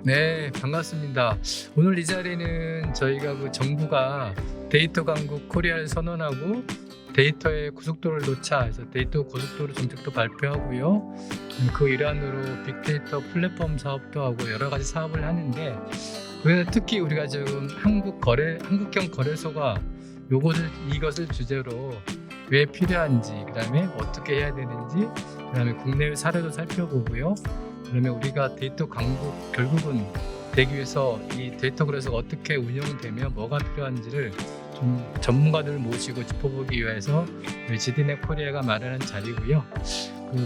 네, 반갑습니다. 오늘 이 자리는 저희가 정부가 데이터 강국 코리아를 선언하고 데이터의 고속도로를 놓자 해서 데이터 고속도로 정책도 발표하고요. 그 일환으로 빅데이터 플랫폼 사업도 하고 여러 가지 사업을 하는데 특히 우리가 지금 한국형 거래소가 이것을 주제로 왜 필요한지, 그다음에 어떻게 해야 되는지, 그다음에 국내외 사례도 살펴보고요. 그러면 우리가 데이터 강국 결국은 되기 위해서 이 데이터 거래소가 어떻게 운영되며 뭐가 필요한지를 좀 전문가들을 모시고 짚어보기 위해서 우리 GDNet 코리아가 마련한 자리고요.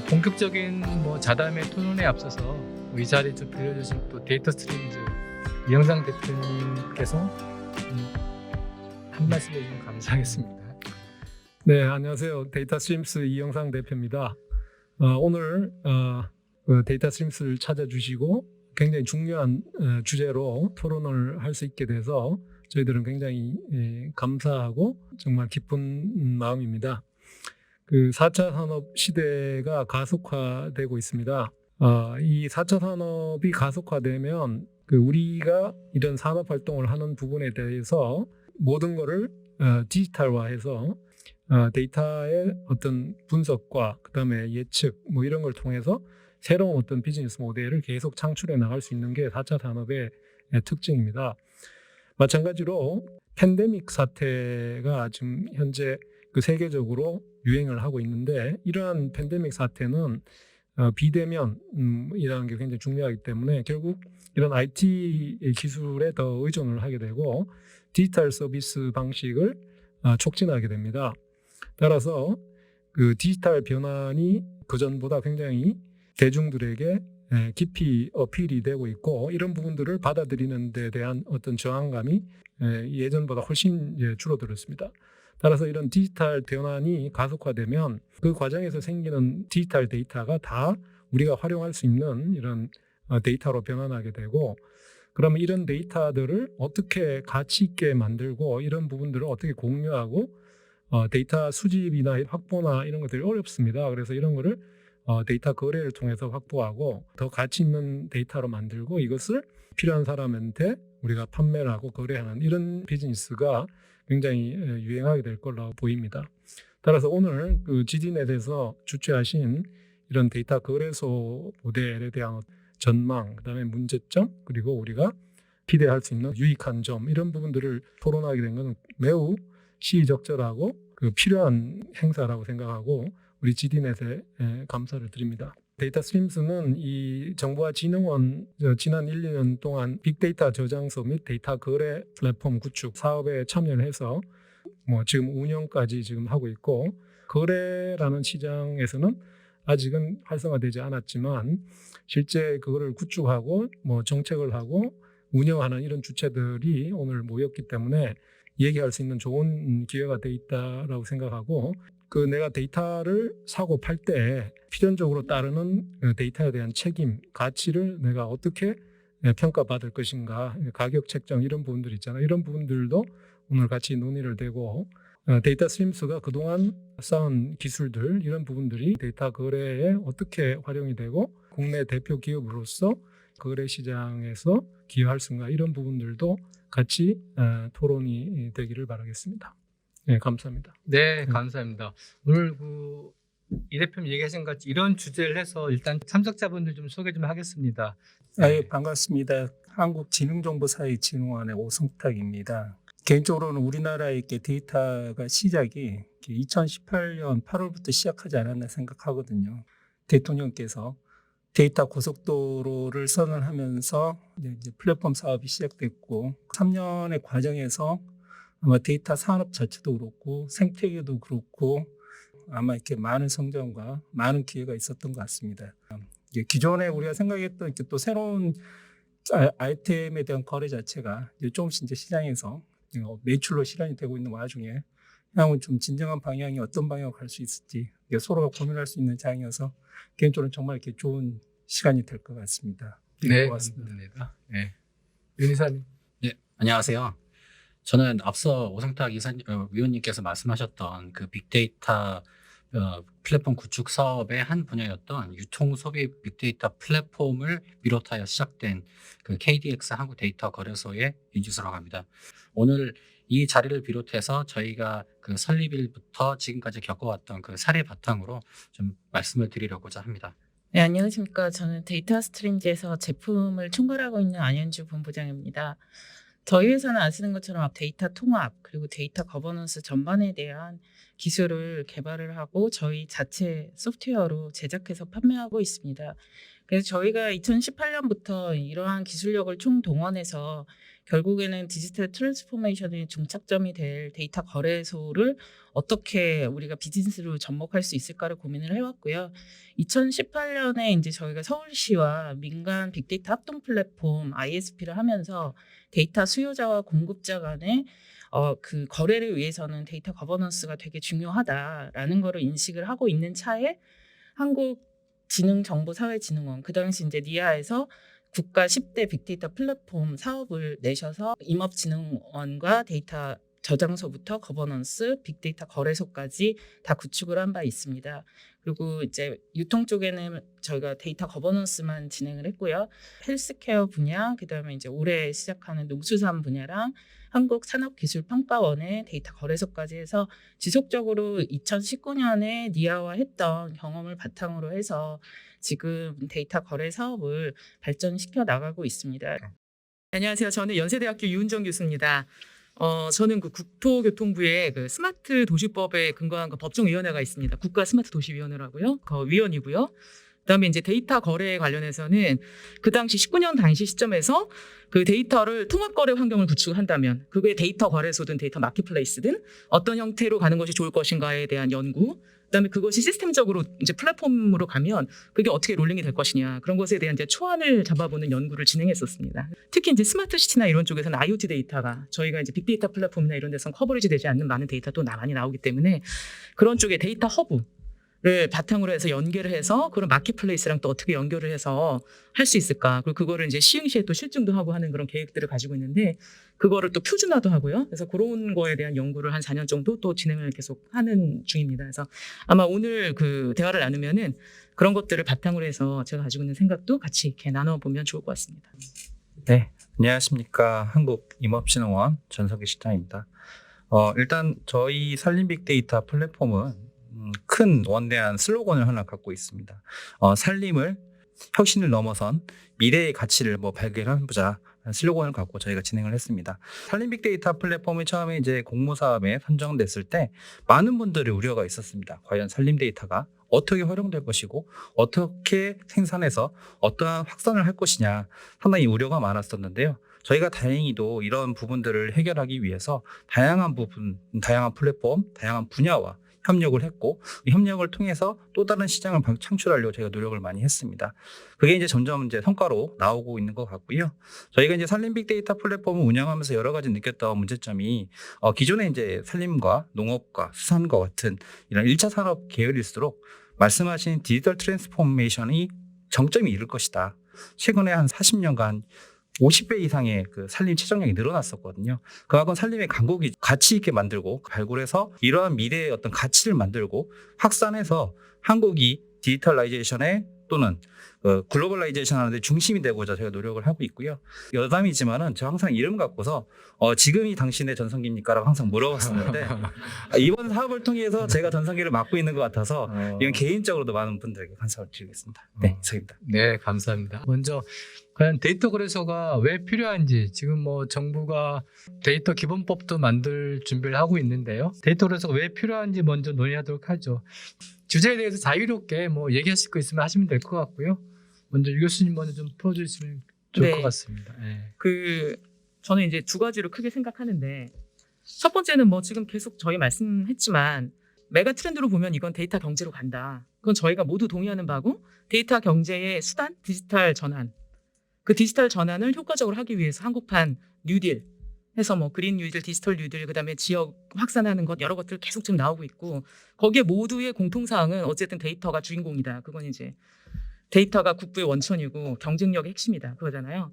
본격적인 자담의 토론에 앞서서 이 자리 좀 빌려주신 또 데이터 스트림즈 이영상 대표님께서 한 말씀 해주시면 감사하겠습니다. 네, 안녕하세요. 데이터 스트림스 이영상 대표입니다. 오늘 데이터 스트림스를 찾아주시고 굉장히 중요한 주제로 토론을 할 수 있게 돼서 저희들은 굉장히 감사하고 정말 기쁜 마음입니다. 4차 산업 시대가 가속화되고 있습니다. 이 4차 산업이 가속화되면 우리가 이런 산업 활동을 하는 부분에 대해서 모든 것을 디지털화해서 데이터의 어떤 분석과 그다음에 예측 이런 걸 통해서 새로운 어떤 비즈니스 모델을 계속 창출해 나갈 수 있는 게 4차 산업의 특징입니다. 마찬가지로 팬데믹 사태가 지금 현재 세계적으로 유행을 하고 있는데, 이러한 팬데믹 사태는 비대면이라는 게 굉장히 중요하기 때문에 결국 이런 IT 기술에 더 의존을 하게 되고 디지털 서비스 방식을 촉진하게 됩니다. 따라서 디지털 변환이 그전보다 굉장히 대중들에게 깊이 어필이 되고 있고, 이런 부분들을 받아들이는 데 대한 어떤 저항감이 예전보다 훨씬 줄어들었습니다. 따라서 이런 디지털 변환이 가속화되면 그 과정에서 생기는 디지털 데이터가 다 우리가 활용할 수 있는 이런 데이터로 변환하게 되고, 그러면 이런 데이터들을 어떻게 가치 있게 만들고 이런 부분들을 어떻게 공유하고 데이터 수집이나 확보나 이런 것들이 어렵습니다. 그래서 이런 거를 데이터 거래를 통해서 확보하고 더 가치 있는 데이터로 만들고 이것을 필요한 사람한테 우리가 판매를 하고 거래하는 이런 비즈니스가 굉장히 유행하게 될 걸로 보입니다. 따라서 오늘 GDNet에서 주최하신 이런 데이터 거래소 모델에 대한 전망, 그다음에 문제점, 그리고 우리가 기대할 수 있는 유익한 점, 이런 부분들을 토론하게 된 것은 매우 시의적절하고 필요한 행사라고 생각하고 우리 GDNet에 감사를 드립니다. 데이터 스트림스는 이 정보화진흥원 지난 1, 2년 동안 빅데이터 저장소 및 데이터 거래 플랫폼 구축 사업에 참여를 해서 지금 운영까지 지금 하고 있고, 거래라는 시장에서는 아직은 활성화되지 않았지만 실제 그거를 구축하고 정책을 하고 운영하는 이런 주체들이 오늘 모였기 때문에 얘기할 수 있는 좋은 기회가 돼 있다라고 생각하고, 내가 데이터를 사고 팔 때 필연적으로 따르는 데이터에 대한 책임, 가치를 내가 어떻게 평가받을 것인가, 가격 책정 이런 부분들 있잖아요. 이런 부분들도 오늘 같이 논의를 되고, 데이터 스트림스가 그동안 쌓은 기술들, 이런 부분들이 데이터 거래에 어떻게 활용이 되고 국내 대표 기업으로서 거래 시장에서 기여할 수 있는가, 이런 부분들도 같이 토론이 되기를 바라겠습니다. 네, 감사합니다. 네, 감사합니다. 오늘 이 대표님 얘기하신 것 같이 이런 주제를 해서 일단 참석자분들 좀 소개 좀 하겠습니다. 예, 반갑습니다. 한국지능정보사회진흥원의 오승탁입니다. 개인적으로는 우리나라의 데이터가 시작이 2018년 8월부터 시작하지 않았나 생각하거든요. 대통령께서 데이터 고속도로를 선언하면서 이제 플랫폼 사업이 시작됐고, 3년의 과정에서 아마 데이터 산업 자체도 그렇고 생태계도 그렇고 아마 이렇게 많은 성장과 많은 기회가 있었던 것 같습니다. 기존에 우리가 생각했던 또 새로운 아이템에 대한 거래 자체가 조금씩 이제 시장에서 매출로 실현이 되고 있는 와중에 향후 좀 진정한 방향이 어떤 방향으로 갈 수 있을지 서로가 고민할 수 있는 장이어서 개인적으로 정말 이렇게 좋은 시간이 될 것 같습니다. 네, 고맙습니다. 네, 윤 이사님. 네, 안녕하세요. 저는 앞서 오승탁 위원님께서 말씀하셨던 빅데이터 플랫폼 구축 사업의 한 분야였던 유통 소비 빅데이터 플랫폼을 비롯하여 시작된 그 KDX 한국 데이터 거래소의 윤지수라고 합니다. 오늘 이 자리를 비롯해서 저희가 그 설립일부터 지금까지 겪어왔던 그 사례 바탕으로 좀 말씀을 드리려고자 합니다. 네, 안녕하십니까. 저는 데이터 스트림즈에서 제품을 총괄하고 있는 안현주 본부장입니다. 저희 회사는 아시는 것처럼 데이터 통합 그리고 데이터 거버넌스 전반에 대한 기술을 개발을 하고 저희 자체 소프트웨어로 제작해서 판매하고 있습니다. 그래서 저희가 2018년부터 이러한 기술력을 총동원해서 결국에는 디지털 트랜스포메이션의 중착점이 될 데이터 거래소를 어떻게 우리가 비즈니스로 접목할 수 있을까를 고민을 해왔고요. 2018년에 이제 저희가 서울시와 민간 빅데이터 합동 플랫폼 ISP를 하면서 데이터 수요자와 공급자 간의 그 거래를 위해서는 데이터 거버넌스가 되게 중요하다라는 거를 인식을 하고 있는 차에 한국지능정보사회진흥원 그 당시 이제 니아에서 국가 10대 빅데이터 플랫폼 사업을 내셔서 임업진흥원과 데이터 저장소부터 거버넌스, 빅데이터 거래소까지 다 구축을 한 바 있습니다. 그리고 이제 유통 쪽에는 저희가 데이터 거버넌스만 진행을 했고요. 헬스케어 분야, 그다음에 이제 올해 시작하는 농수산 분야랑 한국산업기술평가원의 데이터 거래소까지 해서 지속적으로 2019년에 니아와 했던 경험을 바탕으로 해서 지금 데이터 거래 사업을 발전시켜 나가고 있습니다. 안녕하세요. 저는 연세대학교 유은정 교수입니다. 저는 그 국토교통부의 그 스마트 도시법에 근거한 그 법정위원회가 있습니다. 국가 스마트 도시위원회라고요. 그 위원이고요. 그다음에 이제 데이터 거래에 관련해서는 그 당시 19년 당시 시점에서 그 데이터를 통합 거래 환경을 구축한다면 그게 데이터 거래소든 데이터 마켓플레이스든 어떤 형태로 가는 것이 좋을 것인가에 대한 연구, 그다음에 그것이 시스템적으로 이제 플랫폼으로 가면 그게 어떻게 롤링이 될 것이냐 그런 것에 대한 이제 초안을 잡아보는 연구를 진행했었습니다. 특히 이제 스마트 시티나 이런 쪽에서는 IoT 데이터가 저희가 이제 빅데이터 플랫폼이나 이런 데서는 커버리지 되지 않는 많은 데이터도 많이 나오기 때문에 그런 쪽에 데이터 허브를 바탕으로 해서 연계를 해서 그런 마켓플레이스랑 또 어떻게 연결을 해서 할 수 있을까. 그리고 그거를 이제 시흥시에 또 실증도 하고 하는 그런 계획들을 가지고 있는데 그거를 또 표준화도 하고요. 그래서 그런 거에 대한 연구를 한 4년 정도 또 진행을 계속 하는 중입니다. 그래서 아마 오늘 그 대화를 나누면은 그런 것들을 바탕으로 해서 제가 가지고 있는 생각도 같이 이렇게 나눠보면 좋을 것 같습니다. 네, 안녕하십니까. 한국임업진흥원 전석기 실장입니다. 일단 저희 산림빅데이터 플랫폼은 큰 원대한 슬로건을 하나 갖고 있습니다. 산림을 혁신을 넘어선 미래의 가치를 발견해보자 슬로건을 갖고 저희가 진행을 했습니다. 산림빅데이터 플랫폼이 처음에 이제 공모사업에 선정됐을 때 많은 분들의 우려가 있었습니다. 과연 산림 데이터가 어떻게 활용될 것이고 어떻게 생산해서 어떠한 확산을 할 것이냐 상당히 우려가 많았었는데요. 저희가 다행히도 이런 부분들을 해결하기 위해서 다양한 부분, 다양한 플랫폼, 다양한 분야와 협력을 했고 이 협력을 통해서 또 다른 시장을 창출하려고 저희가 노력을 많이 했습니다. 그게 이제 점점 이제 성과로 나오고 있는 것 같고요. 저희가 이제 산림 빅데이터 플랫폼을 운영하면서 여러 가지 느꼈던 문제점이 기존에 이제 산림과 농업과 수산과 같은 이런 1차 산업 계열일수록 말씀하신 디지털 트랜스포메이션이 정점이 이를 것이다. 최근에 한 40년간 50배 이상의 그 산림 최적량이 늘어났었거든요. 그만큼 산림의 강국이 가치 있게 만들고 발굴해서 이러한 미래의 어떤 가치를 만들고 확산해서 한국이 디지털라이제이션에 또는 글로벌라이제이션 하는데 중심이 되고자 저희가 노력을 하고 있고요. 여담이지만은 저 항상 이름 갖고서 지금이 당신의 전성기입니까라고 항상 물어봤었는데 이번 사업을 통해서 제가 전성기를 맡고 있는 것 같아서 이건 개인적으로도 많은 분들에게 감사를 드리겠습니다. 네, 이상입니다. 네, 감사합니다. 먼저 과연 데이터 거래소가 왜 필요한지 지금 정부가 데이터 기본법도 만들 준비를 하고 있는데요. 데이터 거래소가 왜 필요한지 먼저 논의하도록 하죠. 주제에 대해서 자유롭게 얘기하실 거 있으면 하시면 될 것 같고요. 먼저 유 교수님 먼저 좀 풀어주시면 좋을 것 같습니다. 네. 저는 이제 두 가지로 크게 생각하는데 첫 번째는 지금 계속 저희 말씀했지만 메가 트렌드로 보면 이건 데이터 경제로 간다. 그건 저희가 모두 동의하는 바고 데이터 경제의 수단, 디지털 전환. 그 디지털 전환을 효과적으로 하기 위해서 한국판 뉴딜 해서 그린 뉴딜, 디지털 뉴딜, 그다음에 지역 확산하는 것 여러 것들 계속 지금 나오고 있고 거기에 모두의 공통사항은 어쨌든 데이터가 주인공이다. 그건 이제 데이터가 국부의 원천이고 경쟁력의 핵심이다. 그거잖아요.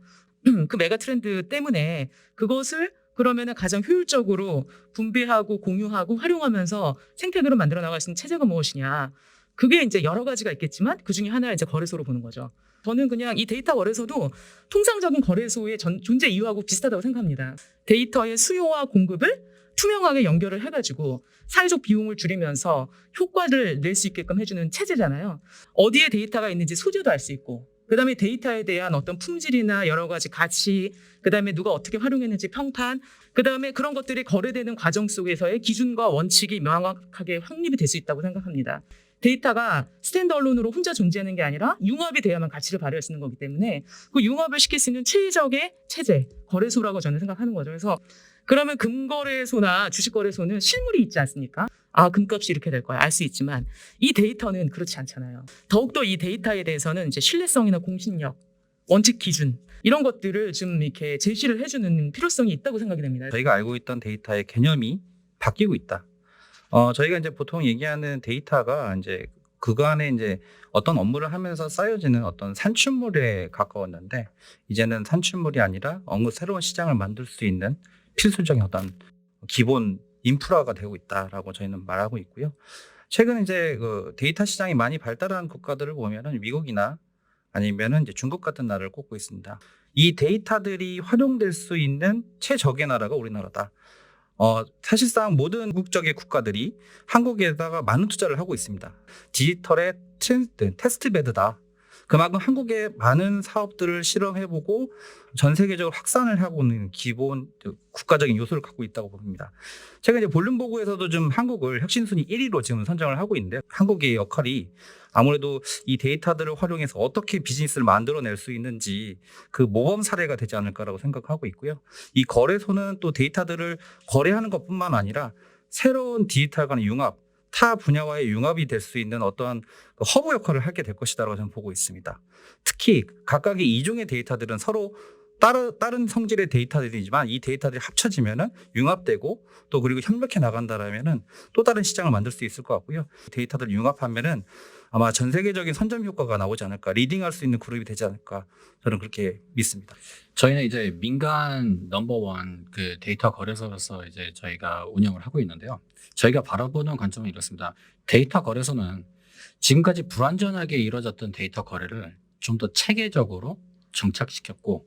그 메가 트렌드 때문에 그것을 그러면은 가장 효율적으로 분배하고 공유하고 활용하면서 생태계로 만들어 나갈 수 있는 체제가 무엇이냐. 그게 이제 여러 가지가 있겠지만 그 중에 하나를 이제 거래소로 보는 거죠. 저는 그냥 이 데이터 거래소도 통상적인 거래소의 존재 이유하고 비슷하다고 생각합니다. 데이터의 수요와 공급을 투명하게 연결을 해가지고 사회적 비용을 줄이면서 효과를 낼 수 있게끔 해주는 체제잖아요. 어디에 데이터가 있는지 소재도 알 수 있고, 그 다음에 데이터에 대한 어떤 품질이나 여러 가지 가치, 그 다음에 누가 어떻게 활용했는지 평판, 그 다음에 그런 것들이 거래되는 과정 속에서의 기준과 원칙이 명확하게 확립이 될 수 있다고 생각합니다. 데이터가 스탠드얼론으로 혼자 존재하는 게 아니라 융합이 돼야만 가치를 발휘할 수 있는 거기 때문에 그 융합을 시킬 수 있는 최적의 체제, 거래소라고 저는 생각하는 거죠. 그래서 그러면 금거래소나 주식거래소는 실물이 있지 않습니까? 아, 금값이 이렇게 될 거야. 알 수 있지만 이 데이터는 그렇지 않잖아요. 더욱더 이 데이터에 대해서는 이제 신뢰성이나 공신력, 원칙 기준 이런 것들을 좀 이렇게 제시를 해주는 필요성이 있다고 생각이 됩니다. 저희가 알고 있던 데이터의 개념이 바뀌고 있다. 저희가 이제 보통 얘기하는 데이터가 이제 그간에 이제 어떤 업무를 하면서 쌓여지는 어떤 산출물에 가까웠는데 이제는 산출물이 아니라 새로운 시장을 만들 수 있는 필수적인 어떤 기본 인프라가 되고 있다라고 저희는 말하고 있고요. 최근 이제 그 데이터 시장이 많이 발달한 국가들을 보면은 미국이나 아니면은 이제 중국 같은 나라를 꼽고 있습니다. 이 데이터들이 활용될 수 있는 최적의 나라가 우리나라다. 사실상 모든 국적의 국가들이 한국에다가 많은 투자를 하고 있습니다. 디지털의 테스트베드다. 그만큼 한국의 많은 사업들을 실험해보고 전 세계적으로 확산을 하고 있는 기본 국가적인 요소를 갖고 있다고 봅니다. 제가 이제 볼륨보고에서도 좀 한국을 혁신순위 1위로 지금 선정을 하고 있는데 한국의 역할이 아무래도 이 데이터들을 활용해서 어떻게 비즈니스를 만들어낼 수 있는지 그 모범 사례가 되지 않을까라고 생각하고 있고요. 이 거래소는 또 데이터들을 거래하는 것뿐만 아니라 새로운 디지털 간의 융합, 타 분야와의 융합이 될 수 있는 어떠한 허브 역할을 하게 될 것이다라고 저는 보고 있습니다. 특히 각각의 이종의 데이터들은 서로 다른 성질의 데이터들이지만 이 데이터들이 합쳐지면은 융합되고 또 그리고 협력해 나간다라면은 또 다른 시장을 만들 수 있을 것 같고요. 데이터들을 융합하면은 아마 전 세계적인 선점 효과가 나오지 않을까, 리딩할 수 있는 그룹이 되지 않을까 저는 그렇게 믿습니다. 저희는 이제 민간 넘버원 그 데이터 거래소로서 이제 저희가 운영을 하고 있는데요. 저희가 바라보는 관점은 이렇습니다. 데이터 거래소는 지금까지 불완전하게 이루어졌던 데이터 거래를 좀 더 체계적으로 정착시켰고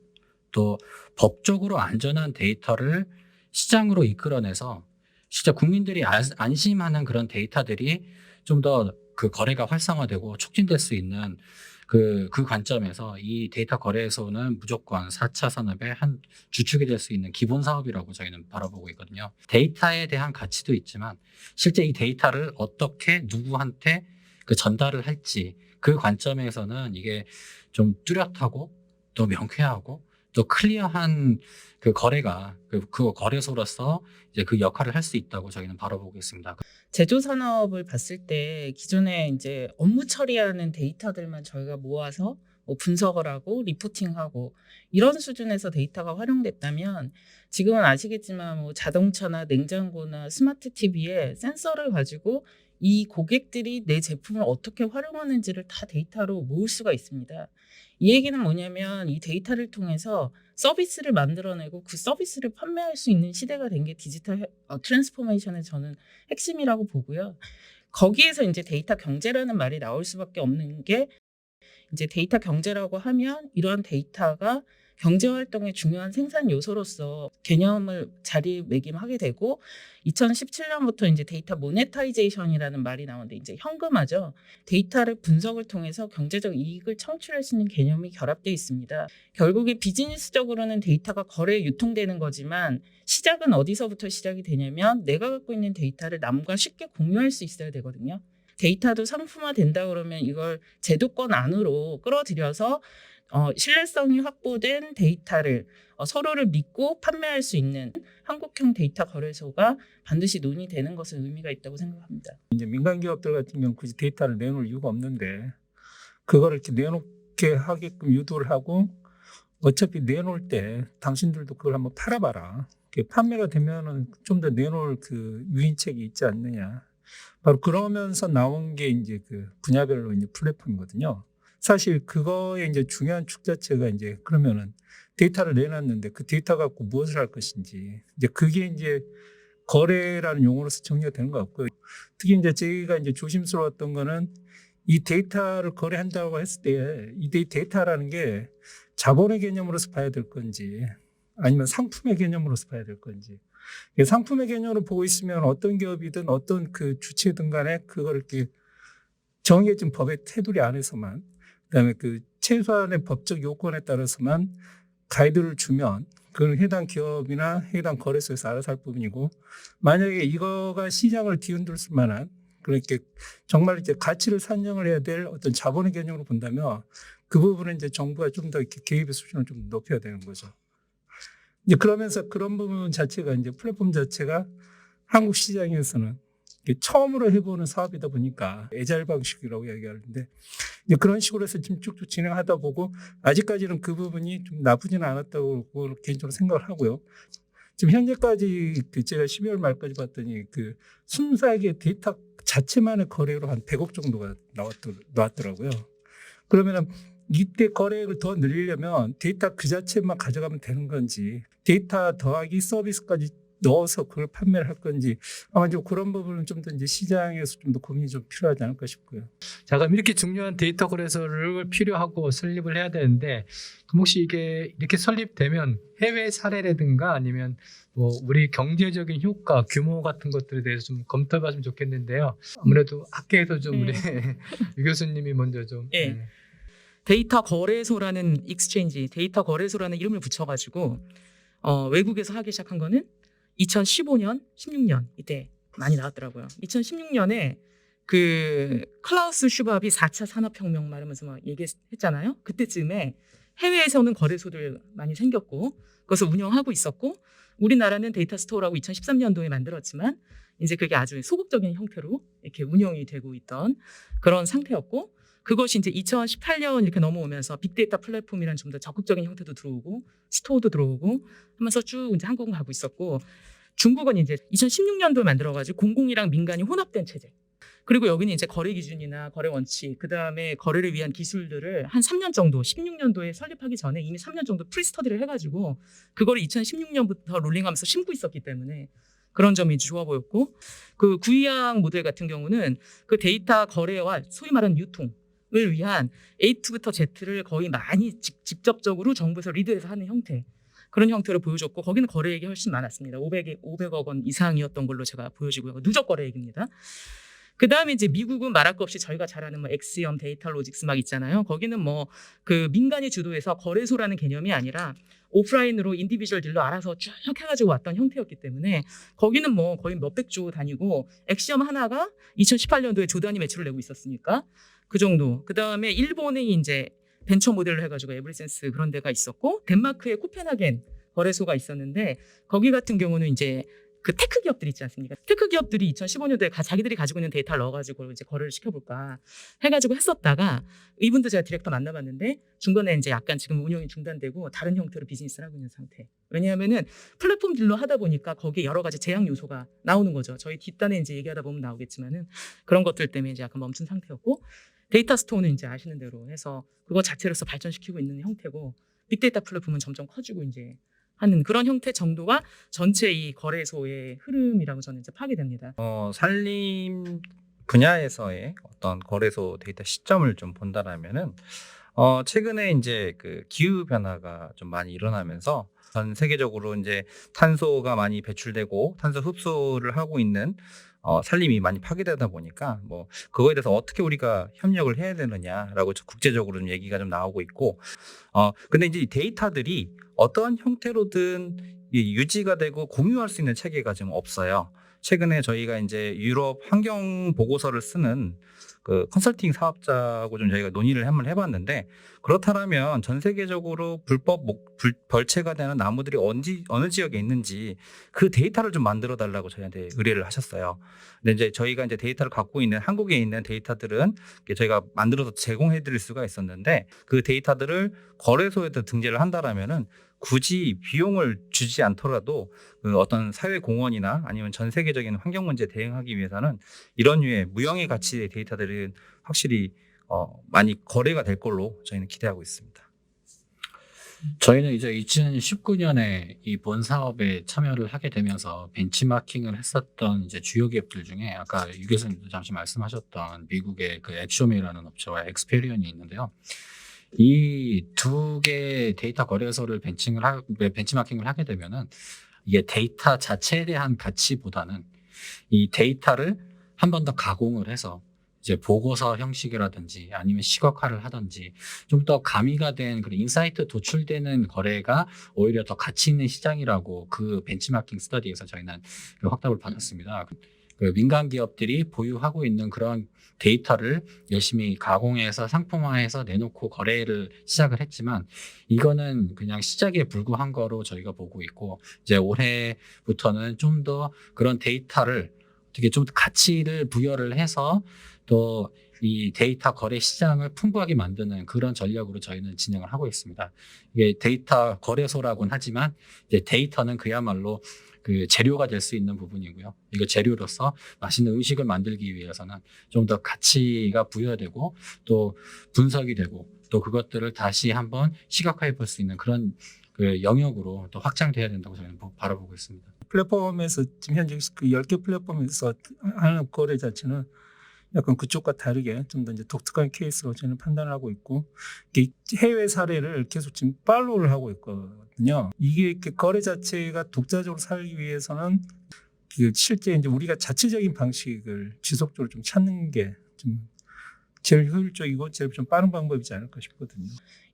또 법적으로 안전한 데이터를 시장으로 이끌어내서 진짜 국민들이 안심하는 그런 데이터들이 좀 더 그 거래가 활성화되고 촉진될 수 있는 그 관점에서 이 데이터 거래소는 무조건 4차 산업의 한 주축이 될 수 있는 기본 사업이라고 저희는 바라보고 있거든요. 데이터에 대한 가치도 있지만 실제 이 데이터를 어떻게 누구한테 그 전달을 할지 그 관점에서는 이게 좀 뚜렷하고 또 명쾌하고 또 클리어한 그 거래가 그 거래소로서 이제 그 역할을 할 수 있다고 저희는 바라보고 있습니다. 제조 산업을 봤을 때 기존에 이제 업무 처리하는 데이터들만 저희가 모아서 뭐 분석을 하고 리포팅하고 이런 수준에서 데이터가 활용됐다면 지금은 아시겠지만 뭐 자동차나 냉장고나 스마트 TV에 센서를 가지고 이 고객들이 내 제품을 어떻게 활용하는지를 다 데이터로 모을 수가 있습니다. 이 얘기는 뭐냐면 이 데이터를 통해서 서비스를 만들어내고 그 서비스를 판매할 수 있는 시대가 된 게 디지털 트랜스포메이션의 저는 핵심이라고 보고요. 거기에서 이제 데이터 경제라는 말이 나올 수밖에 없는 게 이제 데이터 경제라고 하면 이러한 데이터가 경제활동의 중요한 생산 요소로서 개념을 자리매김하게 되고 2017년부터 이제 데이터 모네타이제이션이라는 말이 나오는데 이제 현금화죠. 데이터를 분석을 통해서 경제적 이익을 창출할 수 있는 개념이 결합되어 있습니다. 결국에 비즈니스적으로는 데이터가 거래에 유통되는 거지만 시작은 어디서부터 시작이 되냐면 내가 갖고 있는 데이터를 남과 쉽게 공유할 수 있어야 되거든요. 데이터도 상품화 된다 그러면 이걸 제도권 안으로 끌어들여서 신뢰성이 확보된 데이터를 서로를 믿고 판매할 수 있는 한국형 데이터 거래소가 반드시 논의되는 것은 의미가 있다고 생각합니다. 이제 민간 기업들 같은 경우 굳이 데이터를 내놓을 이유가 없는데 그거를 이렇게 내놓게 하게끔 유도를 하고 어차피 내놓을 때 당신들도 그걸 한번 팔아봐라. 판매가 되면은 좀 더 내놓을 그 유인책이 있지 않느냐. 바로 그러면서 나온 게 이제 그 분야별로 이제 플랫폼이거든요. 사실 그거의 이제 중요한 축 자체가 이제 그러면은 데이터를 내놨는데 그 데이터 갖고 무엇을 할 것인지 이제 그게 이제 거래라는 용어로서 정리가 되는 것 같고요. 특히 이제 저희가 이제 조심스러웠던 거는 이 데이터를 거래한다고 했을 때 이 데이터라는 게 자본의 개념으로서 봐야 될 건지 아니면 상품의 개념으로서 봐야 될 건지. 상품의 개념으로 보고 있으면 어떤 기업이든 어떤 그 주체든 간에 그걸 이렇게 정해진 법의 테두리 안에서만 그다음에 그 최소한의 법적 요건에 따라서만 가이드를 주면 그건 해당 기업이나 해당 거래소에서 알아서 할 부분이고 만약에 이거가 시장을 뒤흔들 만한 그렇게 정말 이제 가치를 산정을 해야 될 어떤 자본의 개념으로 본다면 그 부분은 이제 정부가 좀 더 이렇게 개입의 수준을 좀 높여야 되는 거죠. 이제 그러면서 그런 부분 자체가 이제 플랫폼 자체가 한국 시장에서는 처음으로 해보는 사업이다 보니까 애잘 방식이라고 얘기하는데 이제 그런 식으로 해서 지금 쭉쭉 진행하다 보고 아직까지는 그 부분이 좀 나쁘지는 않았다고 개인적으로 생각을 하고요. 지금 현재까지 제가 12월 말까지 봤더니 그 순수하게 데이터 자체만의 거래로 한 100억 정도가 나왔더라고요. 그러면은 이때 거래액을 더 늘리려면 데이터 그 자체만 가져가면 되는 건지 데이터 더하기 서비스까지 넣어서 그걸 판매를 할 건지 아마 좀 그런 부분은 좀 더 이제 시장에서 좀 더 고민이 좀 필요하지 않을까 싶고요. 자, 그럼 이렇게 중요한 데이터 거래소를 필요하고 설립을 해야 되는데 그럼 혹시 이게 이렇게 설립되면 해외 사례라든가 아니면 뭐 우리 경제적인 효과, 규모 같은 것들에 대해서 좀 검토해봤으면 좋겠는데요. 아무래도 학계에서 좀 우리 유 교수님이 먼저 좀 네. 데이터 거래소라는 익스체인지, 데이터 거래소라는 이름을 붙여가지고 외국에서 하기 시작한 거는 2015년, 16년 이때 많이 나왔더라고요. 2016년에 그 클라우스 슈밥이 4차 산업혁명 말하면서 막 얘기했잖아요. 그때쯤에 해외에서는 거래소들 많이 생겼고 그것을 운영하고 있었고 우리나라는 데이터 스토어라고 2013년도에 만들었지만 이제 그게 아주 소극적인 형태로 이렇게 운영이 되고 있던 그런 상태였고 그것이 이제 2018년 이렇게 넘어오면서 빅데이터 플랫폼이라는 좀 더 적극적인 형태도 들어오고 스토어도 들어오고 하면서 쭉 이제 한국은 가고 있었고 중국은 이제 2016년도에 만들어가지고 공공이랑 민간이 혼합된 체제. 그리고 여기는 이제 거래 기준이나 거래 원칙, 그 다음에 거래를 위한 기술들을 한 3년 정도, 16년도에 설립하기 전에 이미 3년 정도 프리스터디를 해가지고 그거를 2016년부터 롤링하면서 심고 있었기 때문에 그런 점이 좋아 보였고 그 구이항 모델 같은 경우는 그 데이터 거래와 소위 말하는 유통 을 위한 A부터 Z를 거의 많이 직접적으로 정부에서 리드해서 하는 형태 그런 형태로 보여줬고 거기는 거래액이 훨씬 많았습니다. 500억 원 이상이었던 걸로 제가 보여지고요. 누적 거래액입니다. 그 다음에 이제 미국은 말할 것 없이 저희가 잘 아는 뭐 엑시엄, 데이터로직스 막 있잖아요. 거기는 뭐 그 민간이 주도해서 거래소라는 개념이 아니라 오프라인으로 인디비주얼 딜러 알아서 쭉 해가지고 왔던 형태였기 때문에 거기는 뭐 거의 몇백 조 단위고 엑시엄 하나가 2018년도에 조 단위 매출을 내고 있었으니까 그 정도. 그 다음에 일본이 이제 벤처 모델로 해가지고 에브리센스 그런 데가 있었고 덴마크의 코펜하겐 거래소가 있었는데 거기 같은 경우는 이제 그 테크 기업들 있지 않습니까? 테크 기업들이 2015년도에 자기들이 가지고 있는 데이터를 넣어가지고 이제 거래를 시켜볼까 해가지고 했었다가 이분도 제가 디렉터 만나봤는데 중간에 이제 약간 지금 운영이 중단되고 다른 형태로 비즈니스를 하고 있는 상태. 왜냐하면은 플랫폼 딜러 하다 보니까 거기에 여러 가지 제약 요소가 나오는 거죠. 저희 뒷단에 이제 얘기하다 보면 나오겠지만은 그런 것들 때문에 이제 약간 멈춘 상태였고 데이터 스토어는 이제 아시는 대로 해서 그거 자체로서 발전시키고 있는 형태고 빅데이터 플랫폼은 점점 커지고 이제 하는 그런 형태 정도가 전체 이 거래소의 흐름이라고 저는 이제 파악됩니다. 산림 분야에서의 어떤 거래소 데이터 시점을 좀 본다라면은 최근에 이제 그 기후 변화가 좀 많이 일어나면서 전 세계적으로 이제 탄소가 많이 배출되고 탄소 흡수를 하고 있는 산림이 많이 파괴되다 보니까 뭐 그거에 대해서 어떻게 우리가 협력을 해야 되느냐라고 국제적으로 좀 얘기가 좀 나오고 있고 근데 이제 이 데이터들이 어떠한 형태로든 유지가 되고 공유할 수 있는 체계가 지금 없어요. 최근에 저희가 이제 유럽 환경 보고서를 쓰는 그 컨설팅 사업자하고 좀 저희가 논의를 한번 해봤는데 그렇다면 전 세계적으로 벌채가 되는 나무들이 어느 지역에 있는지 그 데이터를 좀 만들어 달라고 저희한테 의뢰를 하셨어요. 근데 이제 저희가 이제 데이터를 갖고 있는 한국에 있는 데이터들은 저희가 만들어서 제공해 드릴 수가 있었는데 그 데이터들을 거래소에다 등재를 한다라면은 굳이 비용을 주지 않더라도 그 어떤 사회 공헌이나 아니면 전 세계적인 환경 문제에 대응하기 위해서는 이런 류의 무형의 가치의 데이터들은 확실히 많이 거래가 될 걸로 저희는 기대하고 있습니다. 저희는 이제 2019년에 이 본 사업에 참여를 하게 되면서 벤치마킹을 했었던 이제 주요 기업들 중에 아까 유 교수님도 잠시 말씀하셨던 미국의 그 엑쇼미라는 업체와 엑스페리언이 있는데요. 이 두 개의 데이터 거래소를 벤치마킹을 하게 되면은 이게 데이터 자체에 대한 가치보다는 이 데이터를 한 번 더 가공을 해서 이제 보고서 형식이라든지 아니면 시각화를 하든지 좀 더 가미가 된 그런 인사이트 도출되는 거래가 오히려 더 가치 있는 시장이라고 그 벤치마킹 스터디에서 저희는 그 확답을 받았습니다. 그 민간 기업들이 보유하고 있는 그런 데이터를 열심히 가공해서 상품화해서 내놓고 거래를 시작을 했지만 이거는 그냥 시작에 불과한 거로 저희가 보고 있고 이제 올해부터는 좀 더 그런 데이터를 어떻게 좀 가치를 부여를 해서 또 이 데이터 거래 시장을 풍부하게 만드는 그런 전략으로 저희는 진행을 하고 있습니다. 이게 데이터 거래소라고는 하지만 이제 데이터는 그야말로 그 재료가 될 수 있는 부분이고요. 이거 재료로서 맛있는 음식을 만들기 위해서는 좀 더 가치가 부여되고 또 분석이 되고 또 그것들을 다시 한번 시각화해 볼 수 있는 그런 그 영역으로 또 확장돼야 된다고 저희는 바라보고 있습니다. 플랫폼에서 지금 현재 그 10개 플랫폼에서 하는 거래 자체는 약간 그쪽과 다르게 좀 더 이제 독특한 케이스로 저는 판단하고 있고 해외 사례를 계속 지금 팔로우를 하고 있거든요. 이게 이렇게 거래 자체가 독자적으로 살기 위해서는 그 실제 이제 우리가 자체적인 방식을 지속적으로 좀 찾는 게 좀 제일 효율적이고 제일 좀 빠른 방법이지 않을까 싶거든요.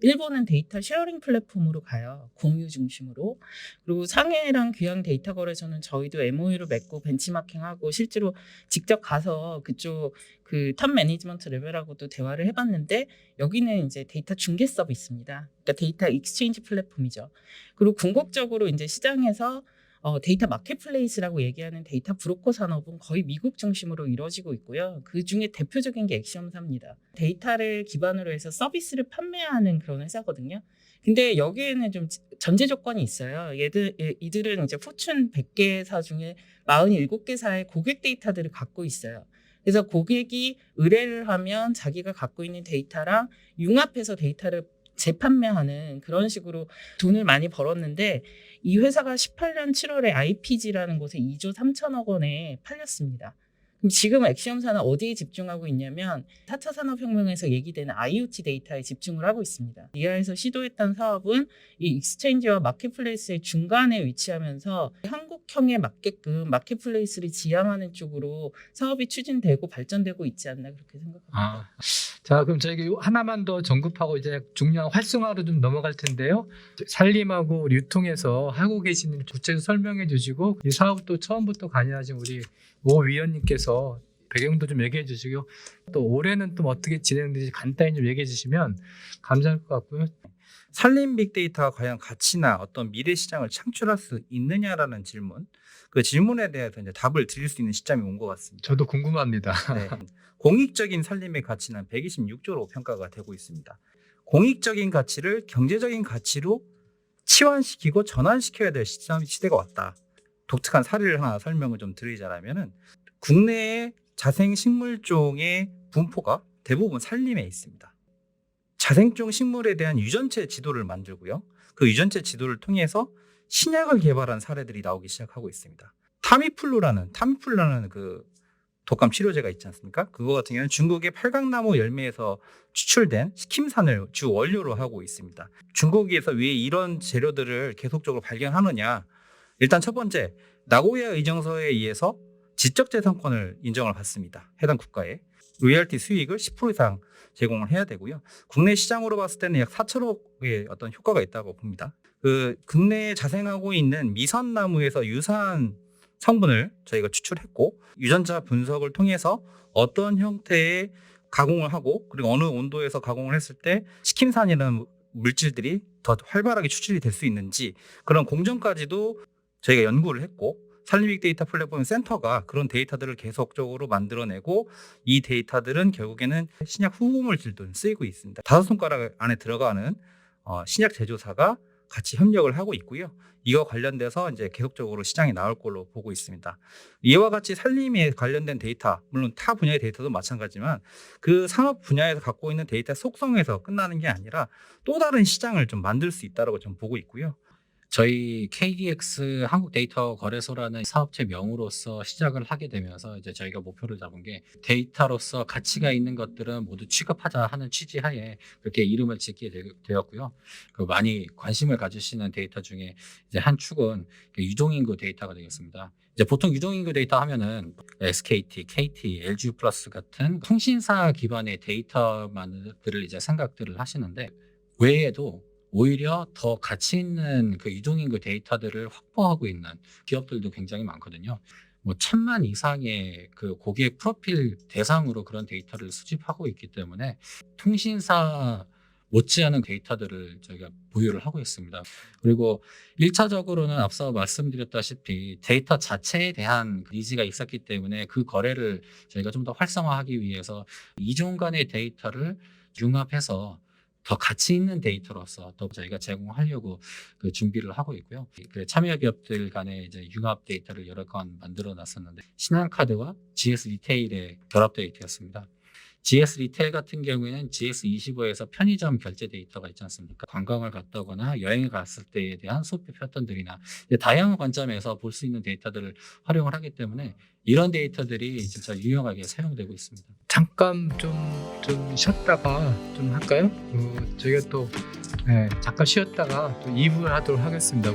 일본은 데이터 쉐어링 플랫폼으로 가요. 공유 중심으로. 그리고 상해랑 귀양 데이터 거래소는 저희도 MOU를 맺고 벤치마킹하고 실제로 직접 가서 그쪽 그 탑 매니지먼트 레벨하고도 대화를 해봤는데 여기는 이제 데이터 중개 서비스입니다. 그러니까 데이터 익스체인지 플랫폼이죠. 그리고 궁극적으로 이제 시장에서 데이터 마켓플레이스라고 얘기하는 데이터 브로커 산업은 거의 미국 중심으로 이루어지고 있고요. 그 중에 대표적인 게 엑시엄사입니다. 데이터를 기반으로 해서 서비스를 판매하는 그런 회사거든요. 근데 여기에는 좀 전제 조건이 있어요. 이들은 이제 포춘 100개사 중에 47개사의 고객 데이터들을 갖고 있어요. 그래서 고객이 의뢰를 하면 자기가 갖고 있는 데이터랑 융합해서 데이터를 재판매하는 그런 식으로 돈을 많이 벌었는데 이 회사가 18년 7월에 IPG라는 곳에 2조 3천억 원에 팔렸습니다. 그럼 지금 엑시엄사는 어디에 집중하고 있냐면 4차 산업혁명에서 얘기되는 IoT 데이터에 집중을 하고 있습니다. 이하에서 시도했던 사업은 이 익스체인지와 마켓플레이스의 중간에 위치하면서 한국형에 맞게끔 마켓플레이스를 지향하는 쪽으로 사업이 추진되고 발전되고 있지 않나 그렇게 생각합니다. 자, 그럼 저희 하나만 더 언급하고 이제 중요한 활성화로 좀 넘어갈 텐데요. 산림하고 유통에서 하고 계시는 구체적으로 설명해 주시고 이 사업도 처음부터 관여하신 우리 오 위원님께서 배경도 좀 얘기해 주시고 또 올해는 또 어떻게 진행되는지 간단히 좀 얘기해 주시면 감사할 것 같고요. 산림 빅데이터가 과연 가치나 어떤 미래 시장을 창출할 수 있느냐라는 질문, 그 질문에 대해서 이제 답을 드릴 수 있는 시점이 온 것 같습니다. 저도 궁금합니다. 네. 공익적인 산림의 가치는 126조로 평가가 되고 있습니다. 공익적인 가치를 경제적인 가치로 치환시키고 전환시켜야 될 시대가 왔다. 독특한 사례를 하나 설명을 좀 드리자면은 국내의 자생 식물종의 분포가 대부분 산림에 있습니다. 자생종 식물에 대한 유전체 지도를 만들고요. 그 유전체 지도를 통해서 신약을 개발한 사례들이 나오기 시작하고 있습니다. 타미플루라는 그 독감 치료제가 있지 않습니까? 그거 같은 경우는 중국의 팔각나무 열매에서 추출된 식힘산을 주 원료로 하고 있습니다. 중국에서 왜 이런 재료들을 계속적으로 발견하느냐? 일단 첫 번째, 나고야 의정서에 의해서 지적재산권을 인정을 받습니다. 해당 국가에. 로열티 수익을 10% 이상 제공을 해야 되고요. 국내 시장으로 봤을 때는 약 4천억의 어떤 효과가 있다고 봅니다. 그 국내에 자생하고 있는 미선나무에서 유사한 성분을 저희가 추출했고 유전자 분석을 통해서 어떤 형태의 가공을 하고 그리고 어느 온도에서 가공을 했을 때 식힘산이라는 물질들이 더 활발하게 추출이 될 수 있는지 그런 공정까지도 저희가 연구를 했고 산림 빅데이터 플랫폼 센터가 그런 데이터들을 계속적으로 만들어내고 이 데이터들은 결국에는 신약 후보물질도 쓰이고 있습니다. 5손가락 안에 들어가는 신약 제조사가 같이 협력을 하고 있고요. 이거 관련돼서 이제 계속적으로 시장에 나올 걸로 보고 있습니다. 이와 같이 산림에 관련된 데이터, 물론 타 분야의 데이터도 마찬가지지만 그 산업 분야에서 갖고 있는 데이터 속성에서 끝나는 게 아니라 또 다른 시장을 좀 만들 수 있다고 좀 보고 있고요. 저희 KDX 한국데이터거래소라는 사업체 명으로서 시작을 하게 되면서 이제 저희가 목표를 잡은 게 데이터로서 가치가 있는 것들은 모두 취급하자 하는 취지하에 그렇게 이름을 짓게 되었고요. 그 많이 관심을 가지시는 데이터 중에 이제 한 축은 유동인구 데이터가 되겠습니다. 이제 보통 유동인구 데이터 하면은 SKT, KT, LG 플러스 같은 통신사 기반의 데이터만들을 이제 생각들을 하시는데 외에도 오히려 더 가치 있는 그 유동인구 데이터들을 확보하고 있는 기업들도 굉장히 많거든요. 뭐 1000만 이상의 그 고객 프로필 대상으로 그런 데이터를 수집하고 있기 때문에 통신사 못지않은 데이터들을 저희가 보유를 하고 있습니다. 그리고 1차적으로는 앞서 말씀드렸다시피 데이터 자체에 대한 니즈가 있었기 때문에 그 거래를 저희가 좀 더 활성화하기 위해서 이종 간의 데이터를 융합해서 더 가치 있는 데이터로서 더 저희가 제공하려고 그 준비를 하고 있고요. 그 참여 기업들 간의 이제 융합 데이터를 여러 건 만들어 놨었는데 신한카드와 GS 리테일의 결합 데이터였습니다. GS 리테일 같은 경우에는 GS25에서 편의점 결제 데이터가 있지 않습니까? 관광을 갔다거나 여행을 갔을 때에 대한 소비 패턴들이나 다양한 관점에서 볼 수 있는 데이터들을 활용을 하기 때문에 이런 데이터들이 진짜 유용하게 사용되고 있습니다. 잠깐 좀 쉬었다가 좀 할까요? 저희가 또 잠깐 쉬었다가 또 2부 하도록 하겠습니다.